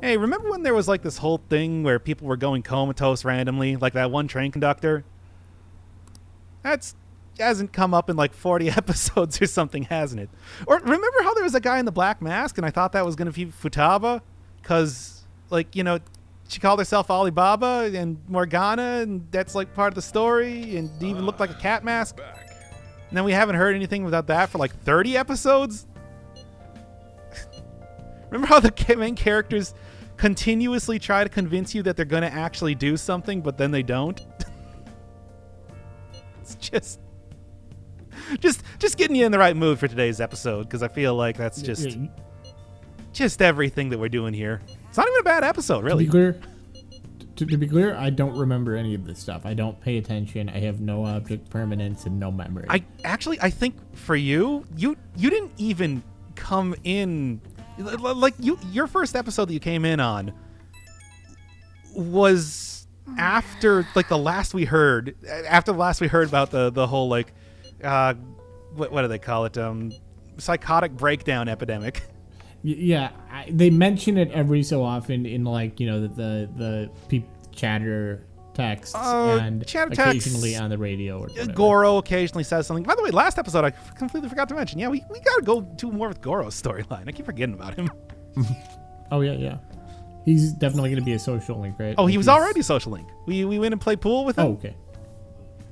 Hey, remember when there was like this whole thing where people were going comatose randomly, like that one train conductor? That's hasn't come up in like 40 episodes or something, hasn't it? Or remember how there was a guy in the black mask and I thought that was going to be Futaba? Because, like, she called herself Alibaba and Morgana, and that's like part of the story, and it even looked like a cat mask. And then we haven't heard anything about that for like 30 episodes? Remember how the main characters continuously try to convince you that they're going to actually do something, but then they don't? It's just getting you in the right mood for today's episode, because I feel like that's just everything that we're doing here. It's not even a bad episode, really. To be clear, I don't remember any of this stuff. I don't pay attention. I have no object permanence and no memory. I think for you didn't even come in, like your first episode that you came in on was after like the last we heard about the whole like what do they call it, psychotic breakdown epidemic. Yeah, they mention it every so often in like the chatter text and chatter occasionally text, on the radio or whatever. Goro occasionally says something. By the way, last episode I completely forgot to mention. Yeah, we gotta go do more with Goro's storyline. I keep forgetting about him. Oh yeah. He's definitely going to be a social link, right? Oh, he was already a social link. We went and played pool with him. Oh, okay.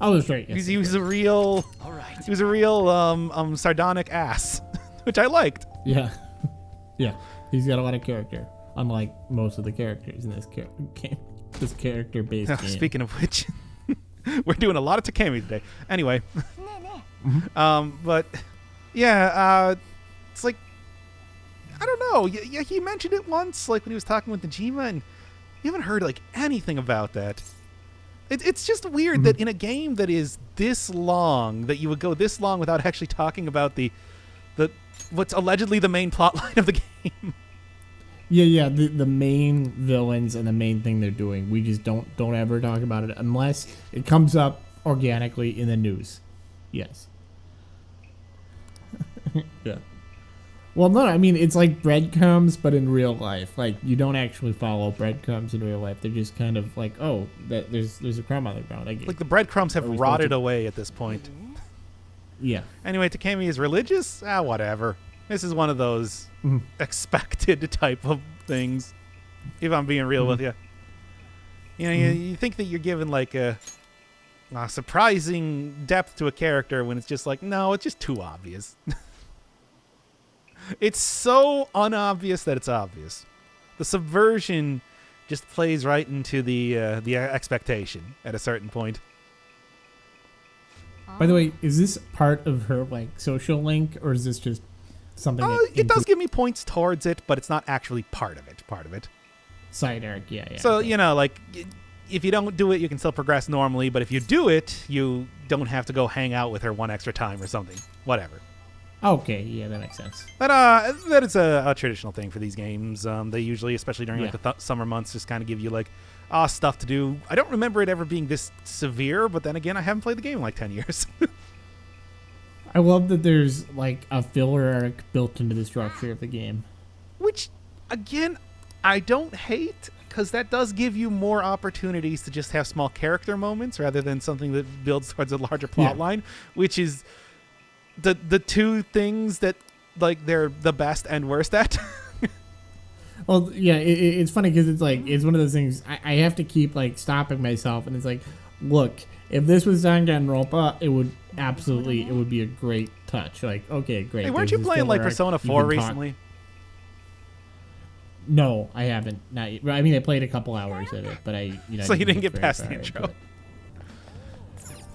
Oh, that's right. Yes, he was a real. All right. He was a real sardonic ass, which I liked. Yeah. Yeah. He's got a lot of character, unlike most of the characters in this game. This character-based game. Speaking of which, we're doing a lot of Takemi today. Anyway, but yeah, it's like, I don't know. Yeah, he mentioned it once, like when he was talking with Najima, and you haven't heard like anything about that. It's just weird that in a game that is this long, that you would go this long without actually talking about the what's allegedly the main plot line of the game. Yeah, the main villains and the main thing they're doing. We just don't ever talk about it unless it comes up organically in the news. Yes. Yeah. Well, no, I mean, it's like breadcrumbs, but in real life. Like, you don't actually follow breadcrumbs in real life. They're just kind of like, oh, there's a crumb on the ground. Like the breadcrumbs have rotted away at this point. Yeah. Anyway, Takemi is religious? Whatever. This is one of those expected type of things, if I'm being real with you. You think that you're giving like a surprising depth to a character when it's just like, no, it's just too obvious. It's so unobvious that it's obvious. The subversion just plays right into the expectation at a certain point. By the way, is this part of her like social link, or is this just something? It does give me points towards it, but it's not actually part of it. Side arc, yeah. So like, if you don't do it, you can still progress normally. But if you do it, you don't have to go hang out with her one extra time or something. Whatever. Okay, yeah, that makes sense. But that is a traditional thing for these games. They usually, especially during like the summer months, just kind of give you like stuff to do. I don't remember it ever being this severe, but then again, I haven't played the game in like 10 years. I love that there's like a filler arc built into the structure of the game. Which, again, I don't hate, because that does give you more opportunities to just have small character moments rather than something that builds towards a larger plot line, which is the two things that like they're the best and worst at. Well, yeah, it's funny because it's like, it's one of those things I have to keep like stopping myself, and it's like, look, if this was Danganronpa, it would be a great touch. Like, okay, great. Hey, weren't you playing like Persona 4 recently? No, I haven't. Not yet. I mean, I played a couple hours of it, but so you didn't get past the intro.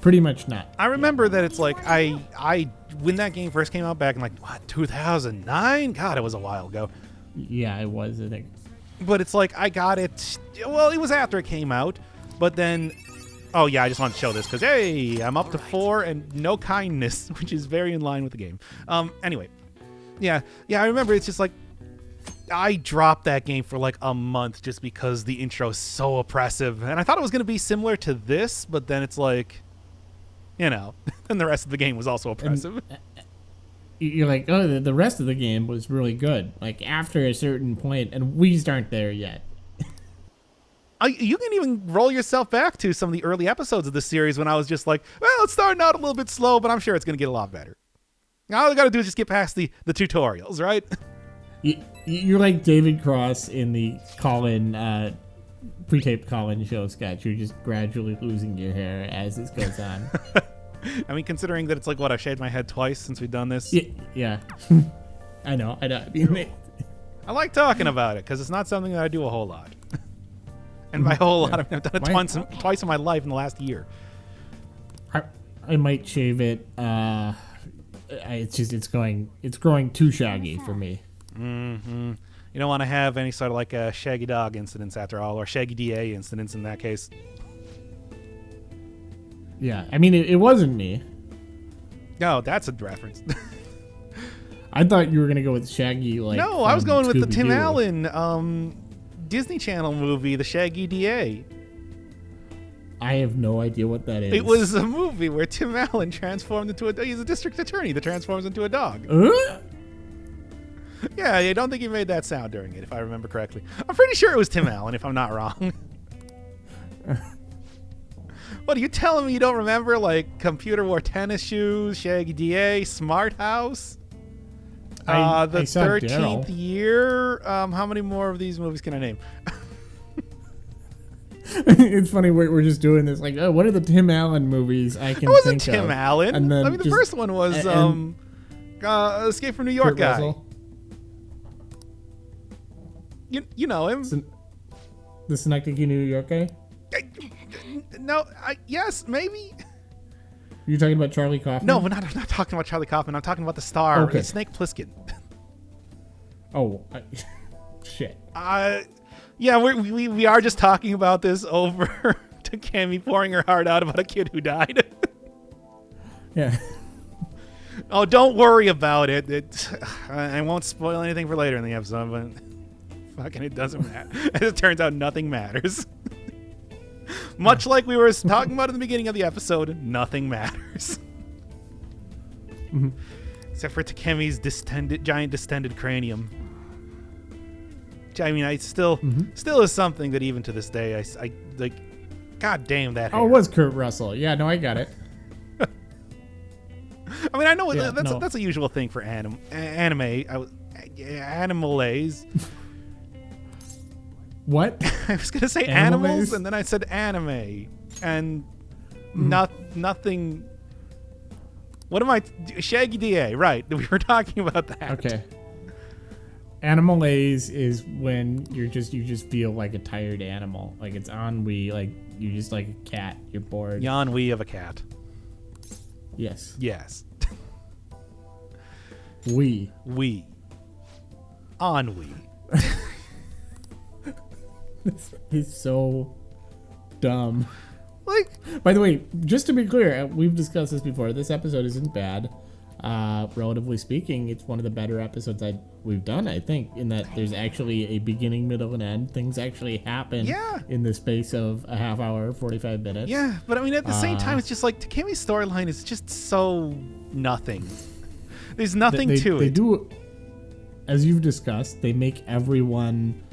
Pretty much not. I remember that it's like I when that game first came out back in like 2009. God, it was a while ago. Yeah, it was, I think. But it's like I got it. Well, it was after it came out, but then. Oh yeah, I just wanted to show this because hey, I'm up to 4 and no kindness, which is very in line with the game. Anyway, yeah, I remember it's just like I dropped that game for like a month just because the intro is so oppressive, and I thought it was going to be similar to this, but then it's like, and the rest of the game was also oppressive. you're like, oh, the rest of the game was really good. Like after a certain point, and we just aren't there yet. You can even roll yourself back to some of the early episodes of the series when I was just like, well, it's starting out a little bit slow, but I'm sure it's going to get a lot better. All I got to do is just get past the tutorials, right? You're like David Cross in the call-in, pre-taped call-in show sketch. You're just gradually losing your hair as this goes on. I mean, considering that it's like, what, I've shaved my head twice since we've done this? Yeah. I know. I mean, I like talking about it because it's not something that I do a whole lot. And by whole lot, I've done it twice in my life in the last year. I might shave it. It's growing too shaggy for me. Mm-hmm. You don't want to have any sort of like a shaggy dog incidents after all, or shaggy DA incidents in that case. Yeah, I mean, it wasn't me. No, that's a reference. I thought you were gonna go with Shaggy. No, I was going with the Tim Allen Disney Channel movie, The Shaggy DA. I have no idea what that is. It was a movie where Tim Allen transformed into he's a district attorney that transforms into a dog. Yeah, I don't think he made that sound during it, if I remember correctly. I'm pretty sure it was Tim Allen, if I'm not wrong. What, are you telling me you don't remember, like, Computer Wore Tennis Shoes, Shaggy DA, Smart House? The 13th year? How many more of these movies can I name? It's funny, we're just doing this, like, oh, what are the Tim Allen movies I can think of? It wasn't Tim Allen. And then I mean, the first one was Escape from New York Kurt guy. Russell? You know him. The Synecdoche, New York guy? No, yes, maybe. You're talking about Charlie Kaufman? No, I'm not talking about Charlie Kaufman. I'm talking about the star, okay. Snake Plissken. Oh, shit. Yeah, we are just talking about this over Takemi pouring her heart out about a kid who died. Yeah. Oh, don't worry about it. I won't spoil anything for later in the episode, but fucking it doesn't matter. As it turns out, nothing matters. Much like we were talking about in the beginning of the episode, nothing matters. Mm-hmm. Except for Takemi's giant distended cranium. Which, I mean, I still is something that even to this day, I like, god damn that hair. Oh, it was Kurt Russell. Yeah, no, I got it. I mean, I know that's a usual thing for anime. Animales. What? I was gonna say animals, and then I said anime, and nothing. What am I? Shaggy DA, right? We were talking about that. Okay. Animalaise is when you just feel like a tired animal, like it's ennui, like you're just like a cat. You're bored. Ennui of a cat. Yes. Yes. We. Ennui. He's so dumb. Like, by the way, just to be clear, we've discussed this before. This episode isn't bad. Relatively speaking, it's one of the better episodes we've done, I think, in that there's actually a beginning, middle, and end. Things actually happen in the space of a half hour, 45 minutes. Yeah, but I mean, at the same time, it's just like Takemi's storyline is just so nothing. There's nothing to it. They do, as you've discussed, they make everyone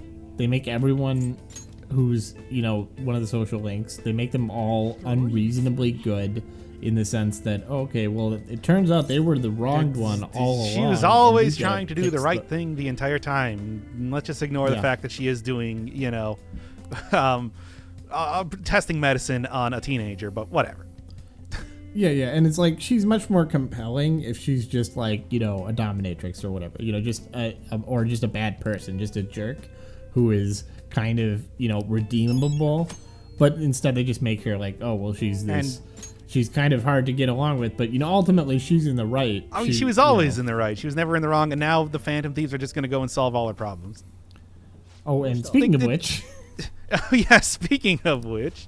who's, one of the social links, they make them all unreasonably good. In the sense that, okay, well, it turns out they were the wronged one all along. She was always trying to do the right thing the entire time. And let's just ignore the fact that she is doing, testing medicine on a teenager, but whatever. Yeah, and it's like she's much more compelling if she's just like, a dominatrix or whatever, or just a bad person, just a jerk who is kind of, redeemable. But instead they just make her like, oh, well, she's this... She's kind of hard to get along with, but, ultimately she's in the right. I mean, she was always in the right. She was never in the wrong, and now the Phantom Thieves are just going to go and solve all her problems. Oh, and speaking of which... Oh, yeah, speaking of which...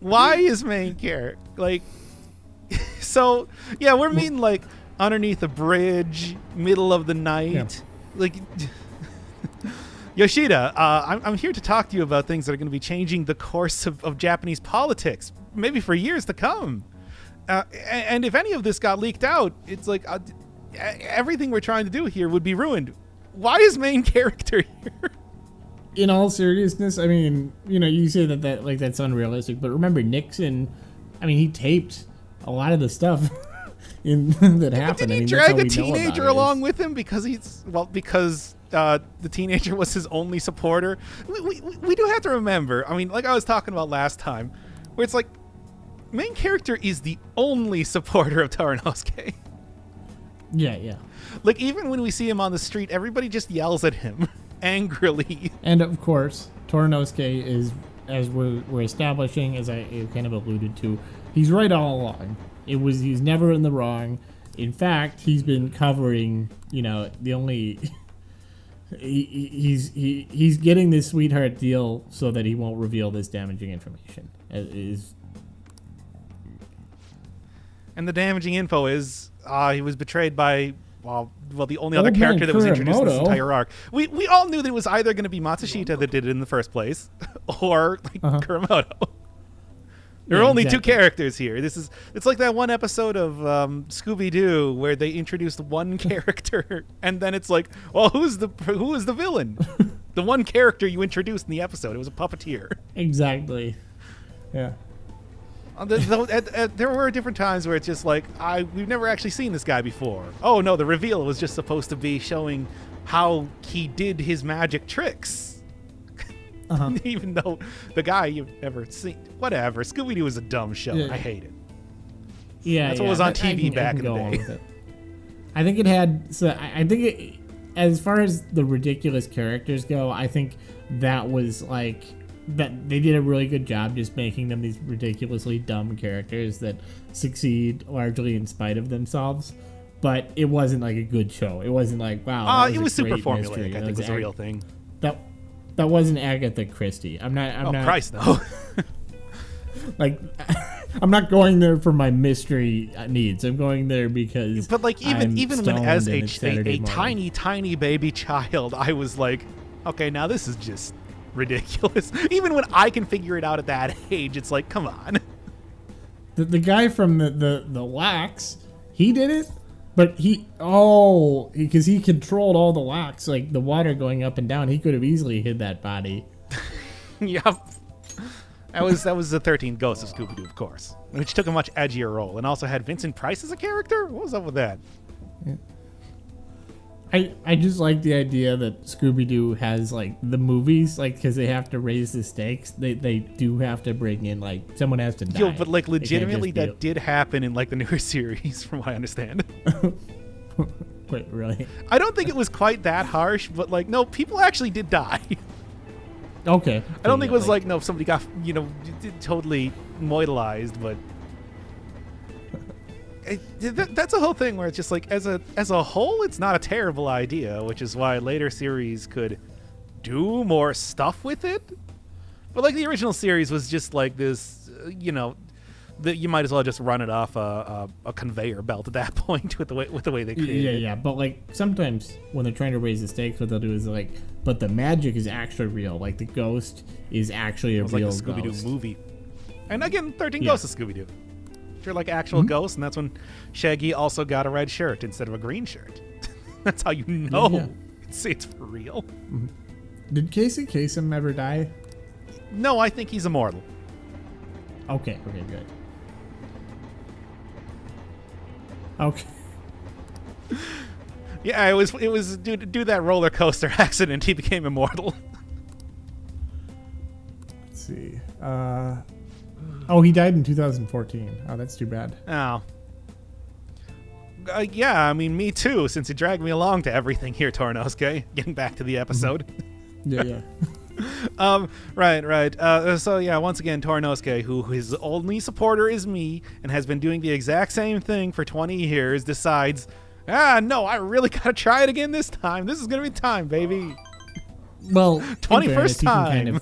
Why is main character... Like... So, yeah, we're meeting, like, underneath a bridge, middle of the night. Yeah. Like... Yoshida, I'm here to talk to you about things that are going to be changing the course of Japanese politics, maybe for years to come. And if any of this got leaked out, it's like, everything we're trying to do here would be ruined. Why is main character here? In all seriousness, I mean, you say that like that's unrealistic, but remember Nixon, I mean, he taped a lot of the stuff that happened. Did he drag a teenager along with him because the teenager was his only supporter? We do have to remember, I mean, like I was talking about last time, where it's like, main character is the only supporter of Torinosuke. Yeah. Like, even when we see him on the street, everybody just yells at him angrily. And of course, Torinosuke is, as we're establishing, as I kind of alluded to, he's right all along. He's never in the wrong. In fact, he's been covering, the only... He's getting this sweetheart deal so that he won't reveal this damaging information. And the damaging info is he was betrayed by the only other character that was introduced in this entire arc. We all knew that it was either going to be Matsushita that did it in the first place, or Kuramoto. There are only two characters here. It's like that one episode of Scooby-Doo where they introduced one character, and then it's like, well, who is the villain? The one character you introduced in the episode. It was a puppeteer. Exactly. Yeah. There were different times where it's just like, we've never actually seen this guy before. Oh no, the reveal was just supposed to be showing how he did his magic tricks. Even though the guy you've never seen. Whatever. Scooby-Doo was a dumb show. Yeah. I hate it. Yeah, that's what was on TV back in the day. I think it had. So I think it, as far as the ridiculous characters go, I think that was like that they did a really good job just making them these ridiculously dumb characters that succeed largely in spite of themselves. But it wasn't like a good show. It wasn't like, wow. It was super formulaic. I think was a real thing. That wasn't Agatha Christie. I'm not. Christ, no. Like, I'm not going there for my mystery needs. I'm going there because. But like, even when as a tiny baby child, I was like, okay, now this is just ridiculous. Even when I can figure it out at that age, it's like, come on. The guy from the wax, he did it. But because he controlled all the locks, like the water going up and down, he could have easily hid that body. Yep. That was the 13th Ghost of Scooby-Doo, of course, which took a much edgier role and also had Vincent Price as a character? What was up with that? Yeah. I just like the idea that Scooby-Doo has, like, the movies, like, because they have to raise the stakes. They do have to bring in, like, someone has to die. Yo, but, like, legitimately that did happen in, like, the newer series, from what I understand. Wait, really? I don't think it was quite that harsh, but, like, no, people actually did die. Okay. I don't think it was, like, no, somebody got, totally moidalized, but... That's a whole thing where it's just like, as a whole, it's not a terrible idea, which is why later series could do more stuff with it. But like the original series was just like this, that you might as well just run it off a conveyor belt at that point with the way they created it. Yeah. But like sometimes when they're trying to raise the stakes, what they'll do is like, but the magic is actually real. Like the ghost is actually a real like the Scooby-Doo ghost. Movie. And again, 13 Ghosts of Scooby-Doo. You're like actual ghosts, and that's when Shaggy also got a red shirt instead of a green shirt. That's how you know it's for real. Mm-hmm. Did Casey Kasem ever die? No, I think he's immortal. Okay, good. Okay. Yeah, it was due to that roller coaster accident he became immortal. Let's see. He died in 2014. Oh, that's too bad. Oh. Yeah, I mean, me too, since he dragged me along to everything here, Torinosuke. Getting back to the episode. Yeah. Right. So, yeah, once again, Torinosuke, who his only supporter is me, and has been doing the exact same thing for 20 years, decides, no, I really gotta try it again this time. This is gonna be time, baby. Well, 21st time.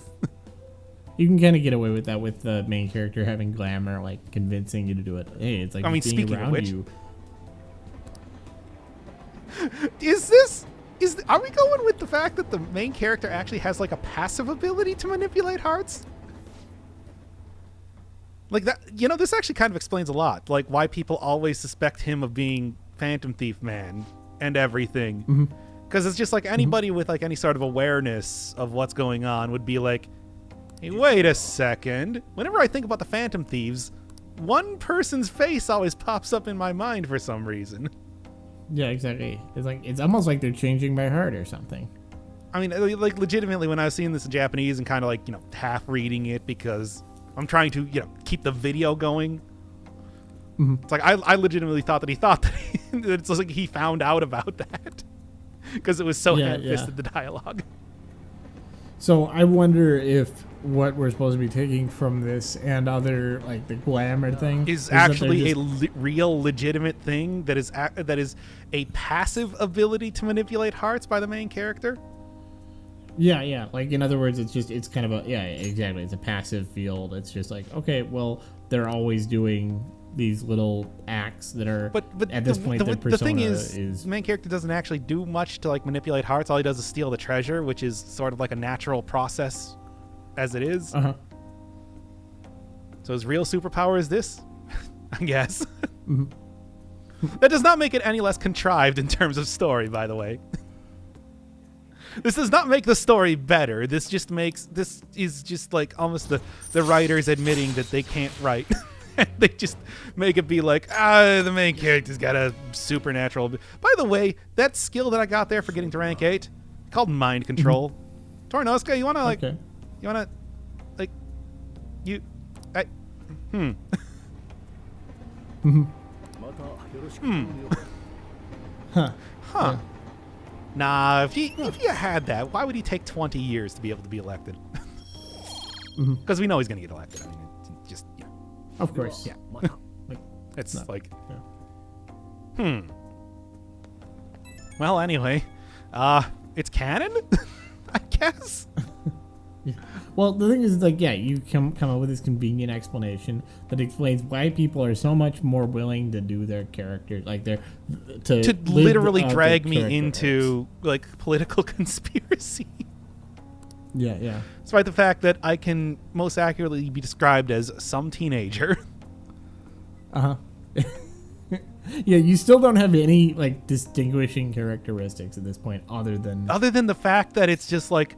You can kind of get away with that with the main character having glamour, like convincing you to do it. Hey, it's like being speaking around of which, you. Are we going with the fact that the main character actually has like a passive ability to manipulate hearts? Like that, this actually kind of explains a lot, like why people always suspect him of being Phantom Thief Man and everything. Because it's just like anybody with like any sort of awareness of what's going on would be like, hey, wait a second. Whenever I think about the Phantom Thieves, one person's face always pops up in my mind for some reason. Yeah, exactly. It's almost like they're changing my heart or something. I mean, like legitimately, when I was seeing this in Japanese and kind of like, half reading it because I'm trying to, keep the video going. It's like I legitimately thought that he thought that it's like he found out about that because it was so ham-fisted, the dialogue. So I wonder if what we're supposed to be taking from this and other, like the glamour thing, is actually real legitimate thing that is a passive ability to manipulate hearts by the main character. Yeah. Like, in other words, it's kind of exactly. It's a passive field. It's just like, okay, well, they're always doing these little acts that are, but at this point, their persona the thing is, the main character doesn't actually do much to like manipulate hearts. All he does is steal the treasure, which is sort of like a natural process as it is. So his real superpower is this, I guess. That does not make it any less contrived in terms of story, by the way. This does not make the story better. This is just like almost the writers admitting that they can't write. They just make it be like, the main character's got a supernatural. By the way, that skill that I got there for getting to rank 8, called mind control. Torinosuke, you wanna like, Huh. Nah, if you had that, why would he take 20 years to be able to be elected? Because we know he's gonna get elected. I mean, it's just of course. Yeah. It's not, like, Well, anyway, it's canon, I guess. Well, the thing is, like, you come up with this convenient explanation that explains why people are so much more willing to do their characters, like to literally drag me into like political conspiracy. Yeah. Despite the fact that I can most accurately be described as some teenager. Yeah, you still don't have any like distinguishing characteristics at this point, other than the fact that it's just like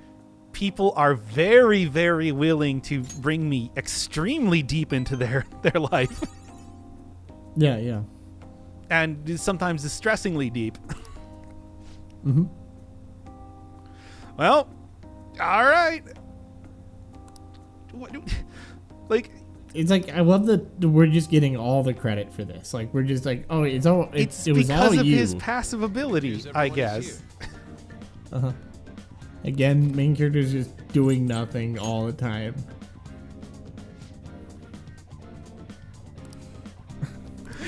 people are very, very willing to bring me extremely deep into their life. Yeah. And sometimes distressingly deep. Well, all right. Like, it's like, I love that we're just getting all the credit for this. Like, we're just like, oh, it was all because of you. his passive ability, I guess. Again, main character's just doing nothing all the time.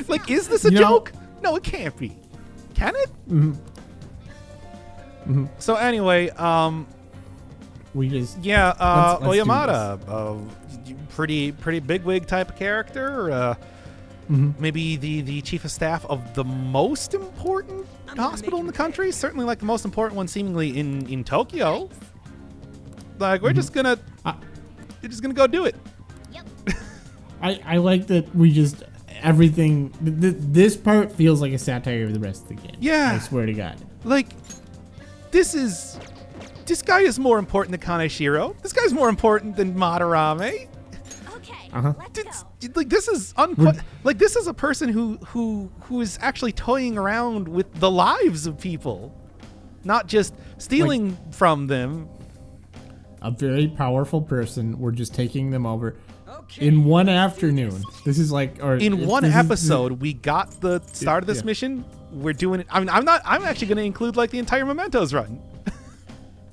Like, is this a joke? No, it can't be. Can it? So anyway, we just Oyamata, pretty bigwig type of character. Maybe the chief of staff of the most important hospital in the country. Certainly, like the most important one, seemingly in Tokyo. Like, we're just gonna go do it. Yep. I like that we just everything. This part feels like a satire of the rest of the game. Yeah, I swear to God. Like, this guy is more important than Kaneshiro. This guy's more important than Madarame. Okay, let's go. Like, this is like, this is a person who is actually toying around with the lives of people, not just stealing from them. A very powerful person. We're just taking them over in one afternoon. This is like, or in one episode, we got the start of this mission. We're doing it. I mean, I'm actually going to include like the entire Mementos run.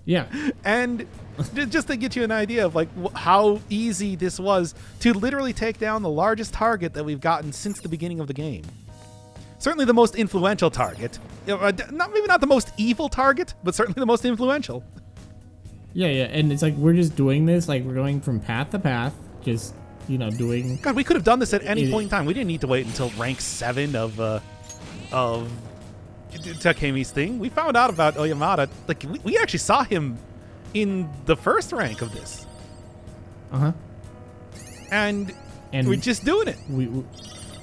Yeah. And just to get you an idea of like how easy this was to literally take down the largest target that we've gotten since the beginning of the game. Certainly the most influential target. Maybe not the most evil target, but certainly the most influential. Yeah. And it's like, we're just doing this. Like, we're going from path to path, just, doing. God, we could have done this at any point in time. We didn't need to wait until rank 7 of Takemi's thing. We found out about Oyamata. Like, we actually saw him in the first rank of this. And we're just doing it.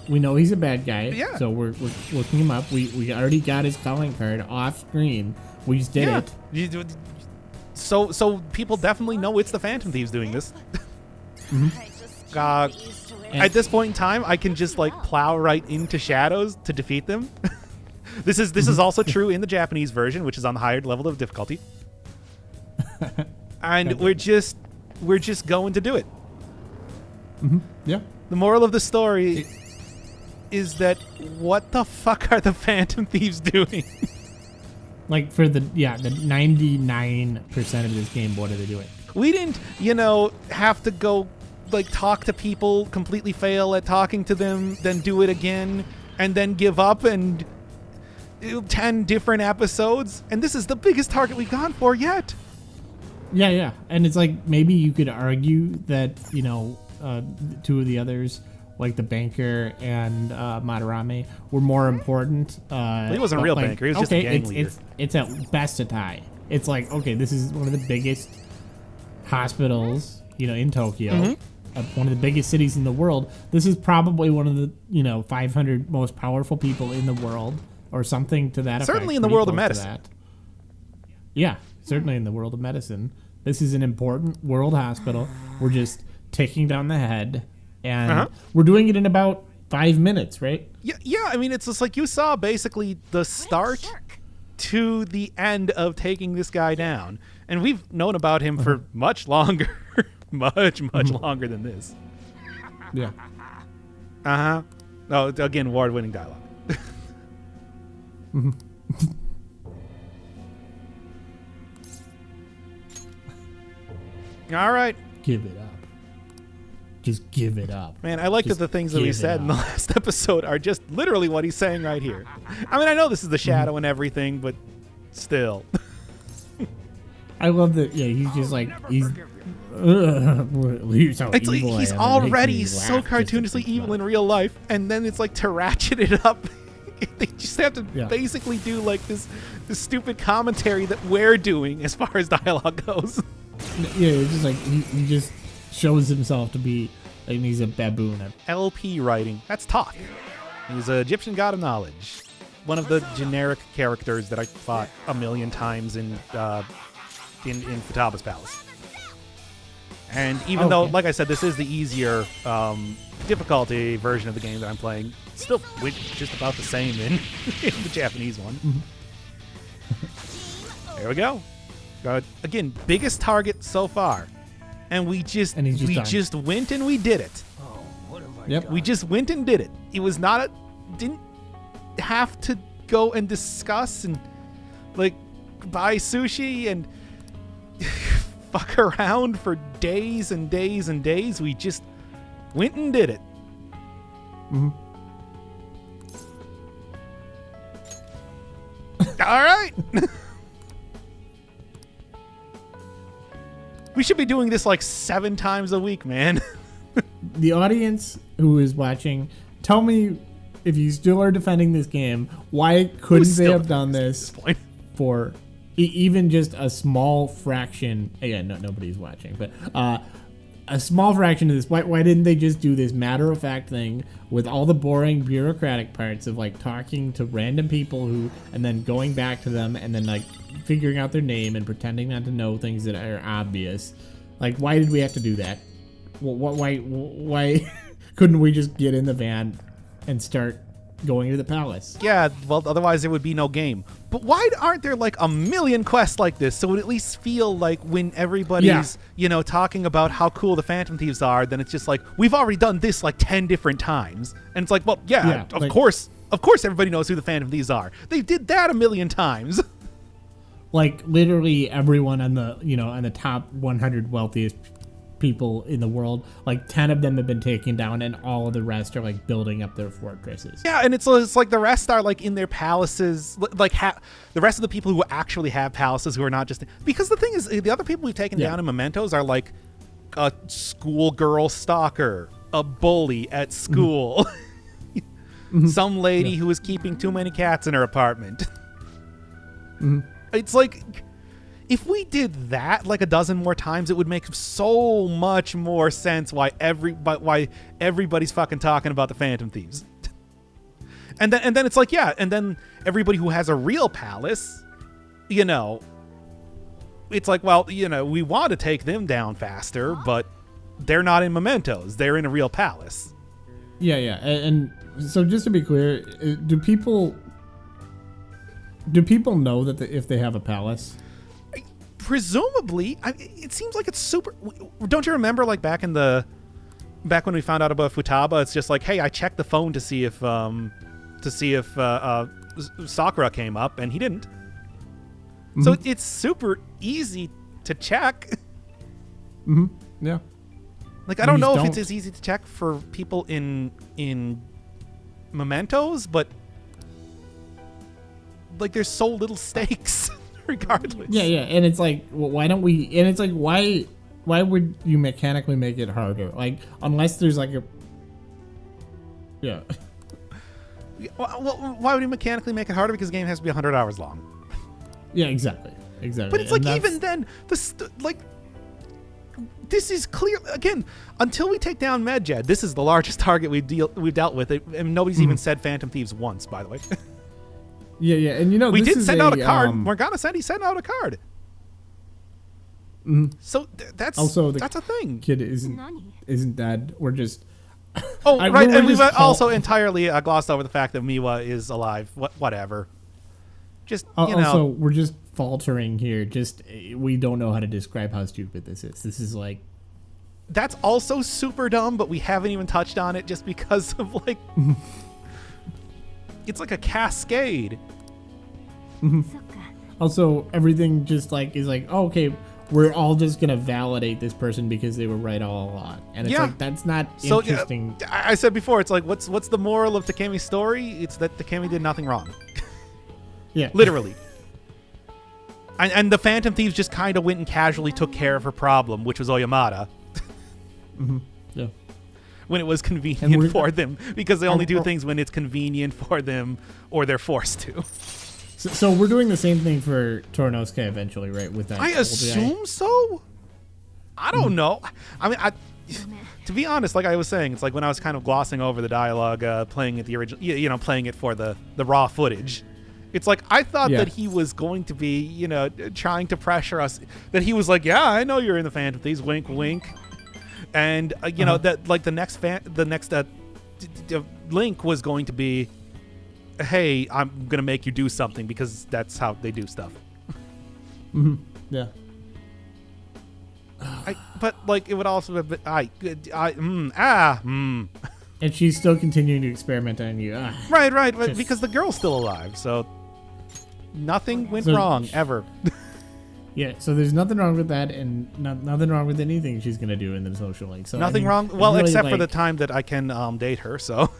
We know he's a bad guy. Yeah. So we're looking him up. We already got his calling card off screen. We just did it. So people definitely know it's the Phantom Thieves doing this. At this point in time, I can just like plow right into shadows to defeat them. This is also true in the Japanese version, which is on the higher level of difficulty. And we're just going to do it. Yeah. The moral of the story is that what the fuck are the Phantom Thieves doing? Like for the 99% of this game, what are they doing? We didn't, have to go like talk to people, completely fail at talking to them, then do it again, and then give up and 10 different episodes. And this is the biggest target we've gone for yet. Yeah. And it's like maybe you could argue that, two of the others, like the banker and Madarame, were more important. He wasn't a real banker. He was just a gang leader. It's at best a tie. It's like, okay, this is one of the biggest hospitals, in Tokyo. One of the biggest cities in the world. This is probably one of the 500 most powerful people in the world, or something to that effect. Certainly in the world of medicine. Yeah, certainly in the world of medicine. This is an important world hospital. We're just taking down the head, and we're doing it in about 5 minutes, right? Yeah. I mean, it's just like you saw basically the start to the end of taking this guy down, and we've known about him for much longer. much longer than this. Yeah. Oh, again, award-winning dialogue. All right. Give it up. Just give it up. Man, I like that the things that we said in the last episode are just literally what he's saying right here. I mean, I know this is the shadow and everything, but still. I love that. Yeah, he's just like, he's so it's like evil. He's already so cartoonishly evil in real life, and then it's like to ratchet it up. They just have to basically do like this stupid commentary that we're doing as far as dialogue goes. Yeah, it's just like he just shows himself to be like he's a baboon. LP writing. That's tough. He's an Egyptian god of knowledge. One of the generic characters that I fought a million times in Futaba's palace. And even though, like I said, this is the easier difficulty version of the game that I'm playing, it's still just about the same in the Japanese one. There we go. Again, biggest target so far. And we just went and we did it. Yep. We just went and did it. It was not didn't have to go and discuss and like buy sushi and fuck around for days and days and days. We just went and did it. All right. We should be doing this like 7 times a week, man. The audience who is watching, tell me if you still are defending this game, why couldn't they have done this for even just a small fraction? Again, nobody's watching, but a small fraction of this. Why didn't they just do this matter-of-fact thing with all the boring bureaucratic parts of like talking to random people and then going back to them and then like figuring out their name and pretending not to know things that are obvious? Like, why did we have to do that? Why couldn't we just get in the van and start going to the palace? Yeah, well, otherwise there would be no game. But why aren't there like a million quests like this? So it would at least feel like when everybody's, talking about how cool the Phantom Thieves are, then it's just like, we've already done this like 10 different times. And it's like, well, of course everybody knows who the Phantom Thieves are. They did that a million times. Like literally everyone on the top 100 wealthiest people in the world, like 10 of them have been taken down and all of the rest are like building up their fortresses. Yeah, and it's like the rest are like in their palaces, like the rest of the people who actually have palaces who are not just, because the thing is the other people we've taken down in Mementos are like a schoolgirl stalker, a bully at school, some lady who was keeping too many cats in her apartment. It's like, if we did that like a dozen more times, it would make so much more sense why everybody's fucking talking about the Phantom Thieves. And then it's like, yeah, and then everybody who has a real palace, you know, it's like, well, you know, we want to take them down faster, but they're not in mementos. They're in a real palace. Yeah. And so just to be clear, do people know that if they have a palace? Presumably, it seems like it's super. Don't you remember, like back when we found out about Futaba? It's just like, hey, I checked the phone to see if Sakura came up, and he didn't. Mm-hmm. So it's super easy to check. Mm-hmm. Yeah. Like I don't know if it's as easy to check for people in mementos, but like there's so little stakes. Regardless. Yeah, and it's like, well, why don't we? And it's like, why would you mechanically make it harder? Like, unless there's like a, yeah. Well, why would you mechanically make it harder? Because the game has to be 100 hours long. Yeah, exactly. But it's like even then, this is clear again. Until we take down Medjed, this is the largest target we've dealt with, and nobody's even said Phantom Thieves once, by the way. Yeah, and you know we did send out a card. Morgana said he sent out a card. Mm-hmm. So that's also that's a thing. Kid isn't dead. We're just right, and we've also entirely glossed over the fact that Miwa is alive. Whatever. Just you know. Also, we're just faltering here. Just we don't know how to describe how stupid this is. This is like. That's also super dumb, but we haven't even touched on it just because of like. It's like a cascade. Mm-hmm. Also, everything just like is like, oh, okay, we're all just gonna validate this person because they were right all along, and it's like that's not interesting. I said before, it's like what's the moral of Takemi's story? It's that Takemi did nothing wrong. Yeah, literally. And the Phantom Thieves just kind of went and casually took care of her problem, which was Oyamata. Mm-hmm. Yeah. When it was convenient for them, because they only do things when it's convenient for them or they're forced to. So we're doing the same thing for Tornosuke eventually, right? With that, I assume so. I don't know. I mean, to be honest, like I was saying, it's like when I was kind of glossing over the dialogue, playing it the original, you know, playing it for the raw footage. It's like I thought that he was going to be, you know, trying to pressure us. That he was like, yeah, I know you're in the Phantom Thieves, wink, wink. And you know that like the next link was going to be, hey, I'm gonna make you do something because that's how they do stuff. Mm-hmm. Yeah. But like it would also have been And she's still continuing to experiment on you. Right, because the girl's still alive, so nothing went wrong ever. Yeah, so there's nothing wrong with that, and nothing wrong with anything she's gonna do in the social link. So nothing wrong. Well, really except for the time that I can date her. So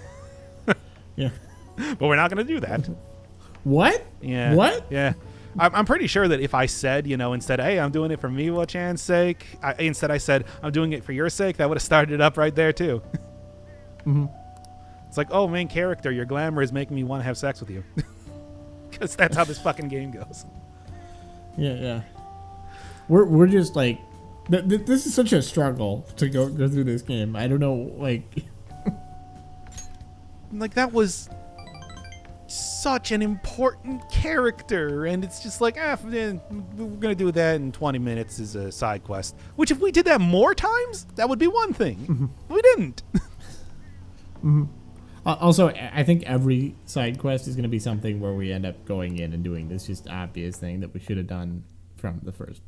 yeah, but we're not gonna do that. What? Yeah. What? Yeah. I'm pretty sure that if I said, you know, instead, hey, I'm doing it for Miwa-chan's sake, instead I said, I'm doing it for your sake, that would have started it up right there too. Mm-hmm. It's like, oh, main character, your glamour is making me want to have sex with you. Because that's how this fucking game goes. Yeah. We're just like, this is such a struggle to go through this game. I don't know, like that was such an important character, and it's just like, we're gonna do that in 20 minutes as a side quest. Which, if we did that more times, that would be one thing. Mm-hmm. We didn't. Mm-hmm. Also, I think every side quest is going to be something where we end up going in and doing this just obvious thing that we should have done from the first